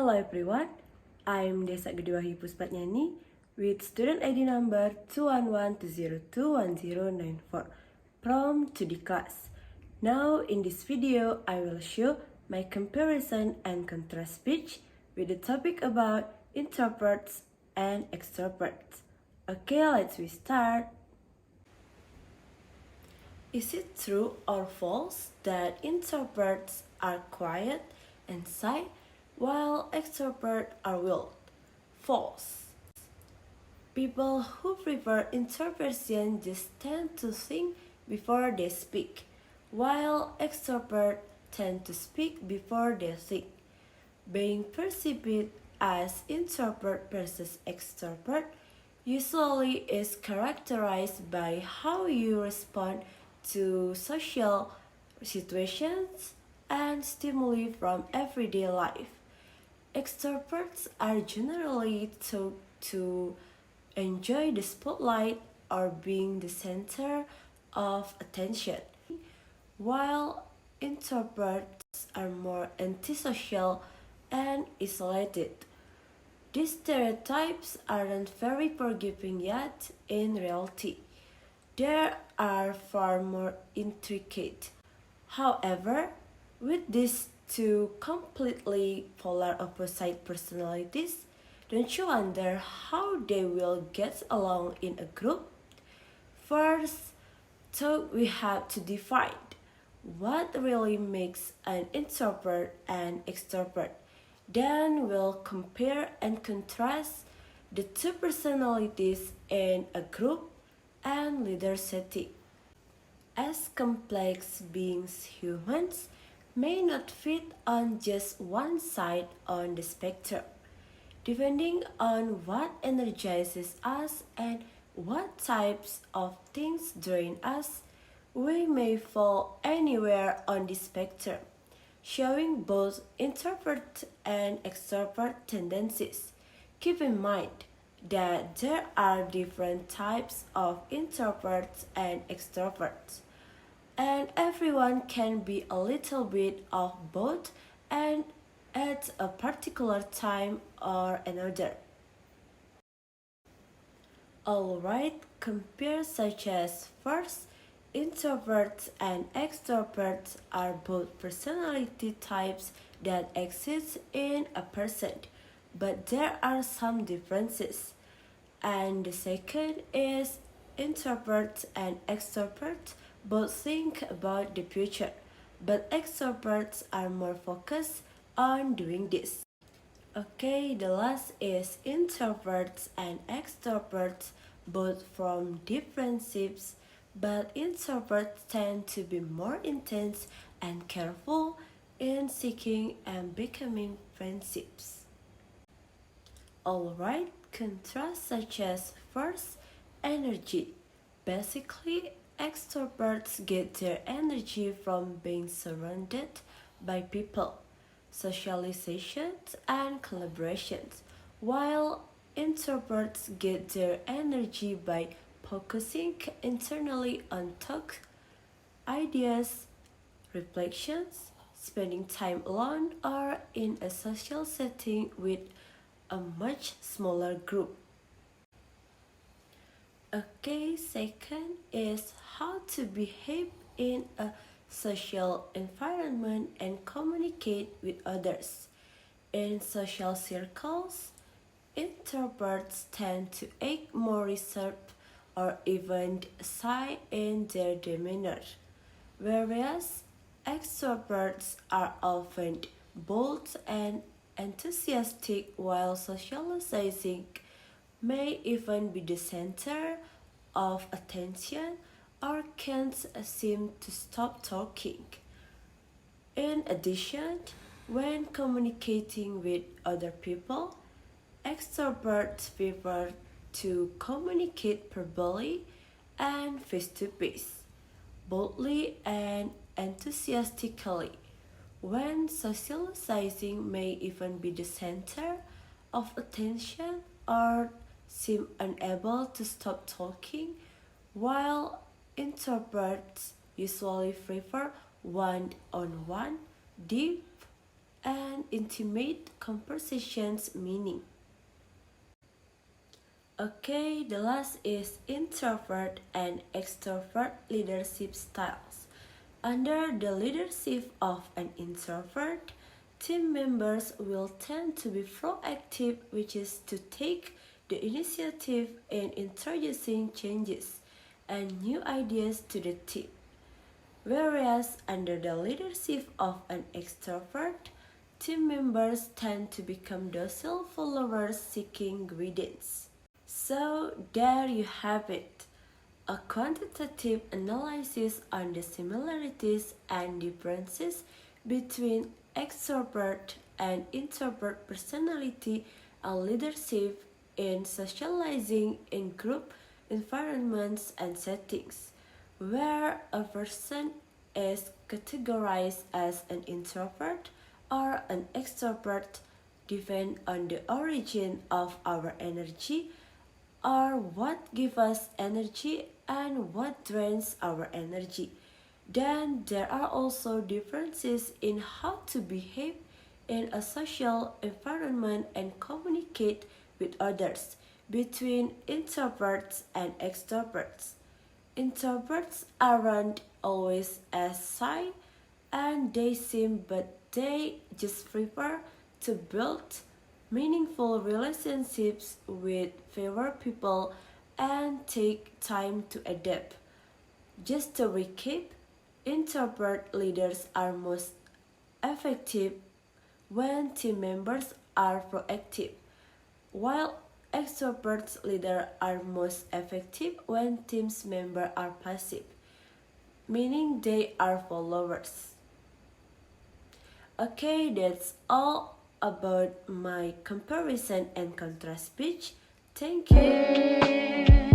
Hello everyone, I'm Desak Gede Wahyu Puspadnyani with student ID number 21120211094 from to the class. Now in this video, I will show my comparison and contrast speech with the topic about introverts and extroverts. Okay, let's start. Is it true or false that introverts are quiet and shy while extroverts are wild? False. People who prefer introversion just tend to think before they speak, while extroverts tend to speak before they think. Being perceived as introvert versus extrovert usually is characterized by how you respond to social situations and stimuli from everyday life. Extroverts are generally thought to enjoy the spotlight or being the center of attention, while introverts are more antisocial and isolated. These stereotypes aren't very forgiving yet in reality. They are far more intricate. However, with these two completely polar opposite personalities, don't you wonder how they will get along in a group? First, so we have to define what really makes an introvert and extrovert. Then we'll compare and contrast the two personalities in a group and leader setting. As complex beings, humans may not fit on just one side on the spectrum. Depending on what energizes us and what types of things drain us, we may fall anywhere on the spectrum, showing both introvert and extrovert tendencies. Keep in mind that there are different types of introverts and extroverts, and everyone can be a little bit of both and at a particular time or another. Alright, compare such as first, introverts and extroverts are both personality types that exist in a person, but there are some differences. And the second is introverts and extroverts both think about the future, but extroverts are more focused on doing this. Okay, the last is introverts and extroverts both from different shapes, but introverts tend to be more intense and careful in seeking and becoming friendships. Alright, contrast such as first, energy. Basically, extroverts get their energy from being surrounded by people, socializations, and collaborations, while introverts get their energy by focusing internally on thoughts, ideas, reflections, spending time alone, or in a social setting with a much smaller group. Okay, second is how to behave in a social environment and communicate with others. In social circles, introverts tend to act more reserved or even shy in their demeanor, whereas extroverts are often bold and enthusiastic, while socializing may even be the center of attention or can't seem to stop talking. In addition, when communicating with other people, extroverts prefer to communicate verbally and face to face, boldly and enthusiastically, when socializing may even be the center of attention or seem unable to stop talking, while introverts usually prefer one-on-one, deep and intimate conversations meaning. Okay, the last is introvert and extrovert leadership styles. Under the leadership of an introvert, team members will tend to be proactive, which is to take the initiative in introducing changes and new ideas to the team. Whereas under the leadership of an extrovert, team members tend to become docile followers seeking guidance. So there you have it, a quantitative analysis on the similarities and differences between extrovert and introvert personality and leadership in socializing in group environments and settings, where a person is categorized as an introvert or an extrovert depend on the origin of our energy are what give us energy and what drains our energy. Then there are also differences in how to behave in a social environment and communicate with others between introverts and extroverts. Introverts aren't always as shy and they seem, but they just prefer to build meaningful relationships with fewer people and take time to adapt. Just to recap, introvert leaders are most effective when team members are proactive, while extrovert leaders are most effective when team members are passive, meaning they are followers. Okay, that's all about my comparison and contrast speech. Thank you.